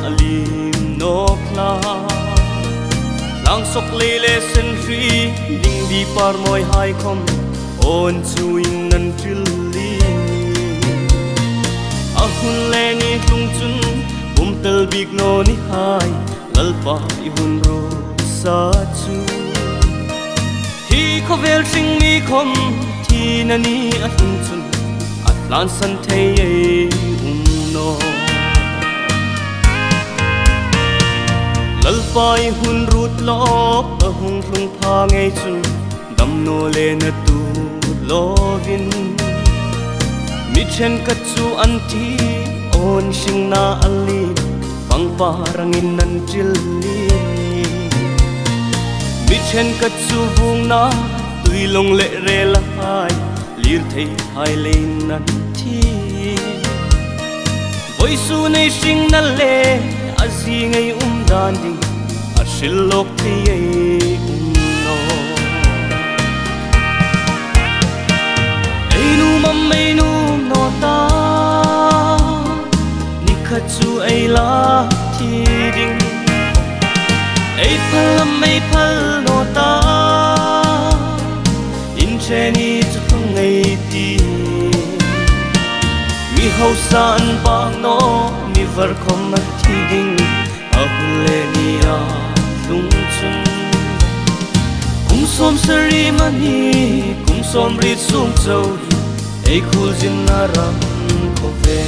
alim no kla lang sok le le sen ri ding di par moi hai khom on chuin nan tril li a hun le ni tung chun bum tel big no ni hai lal pa I hun ro sa chu hi ko vel sing mi khom thi na ni a hun chun at lan san thei no lal pai hun rut lok a hung rung pha ngay chun dam no le na tu lovin mi chen ka chu an ti on sing na ali pang parang in nan chil li mi chen ka chu vung na tui long le re la hai lir thei hai le nan thi voi su nei sing na le azi ngay dan ding a shilok thi no ei nu mam ei nu no ta ni kha chu ei la thi ding ei phal no ta in che ni chu ngay ti mi hau san ba no mi var khom ma thi ding le nia lung chun kum som sari mani kum som ri sum chau ei khul jin na ram ko ve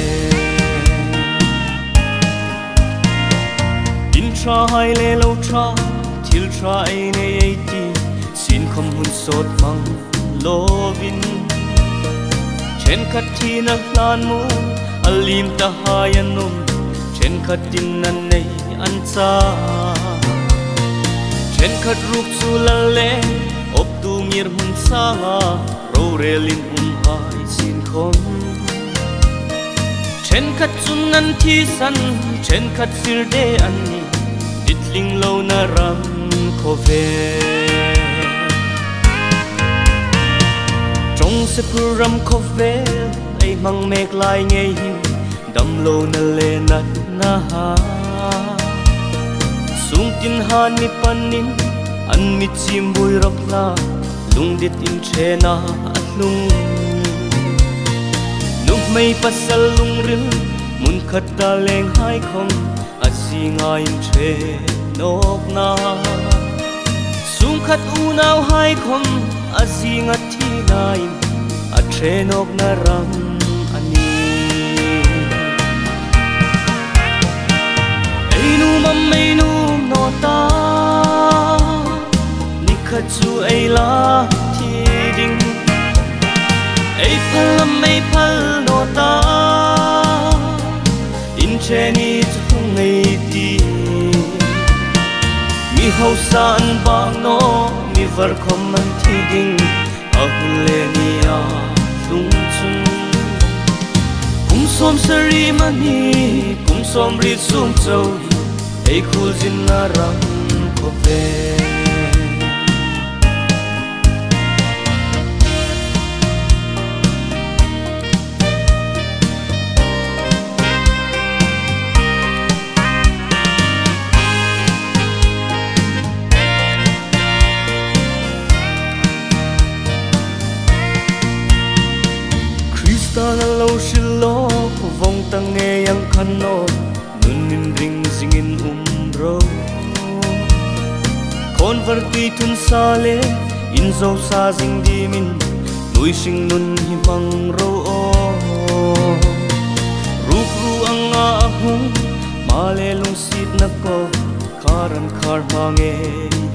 in tra hai le lo tra thil tra ei ne ei ti sin khom hun sot mang lovin chen khat thi na hlan mu alim ta hayan num chen khat tin nan nei an cha chen khat ruk chu la le op tu mir hun sa ro relin hai sin khom chen khat chun nan thi san chen khat sir de an ni ditling lo na ram kho ve trong se puram kho ve ai mang mek lai nge hin dam lo na le na ha sung tin ha ni panin an mi chim bui rok la lung dit in che na lung nuk mei pasal lung ril mun khat da leng hai khom a si nga in che nok na sung khat u nau hai khom a si nga thi na in a che nok na ram ani ei nu mam ei nu no ta ni kha chu ei la thi ding ei phal no ta in che ni chu ngei ti mi hau san ba no mi var khom man thi ding a hun le ni a lung chun kum som sari mani kum som ri sum chau ei khul jin na ram ko ve Krista na lo shilo vong tang nge yang khan no nun min ring singin ro converti thun sa le in zo sa jing di min nui sing nun hi mang ro rup ru anga hung ma le lung sit na ko karan khar hange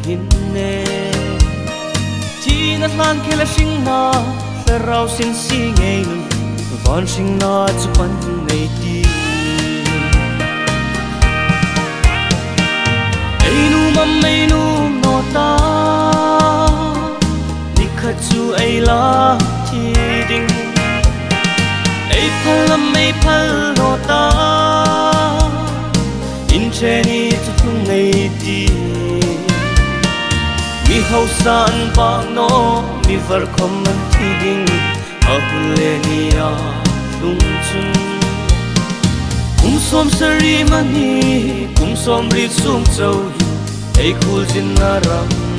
hin ne thi na hlan khela sing na sa rau sin si nge van sing na chu pan nei ti ei nu mam ei nu no ta ni kha chu ei la thi ding ei phal no ta in che ni chu ngei ti mi hau san pa no mi var khom man thi ding a hun le ni a lung chun som sari mani kum som rit sung châu hi ei khul jin na ram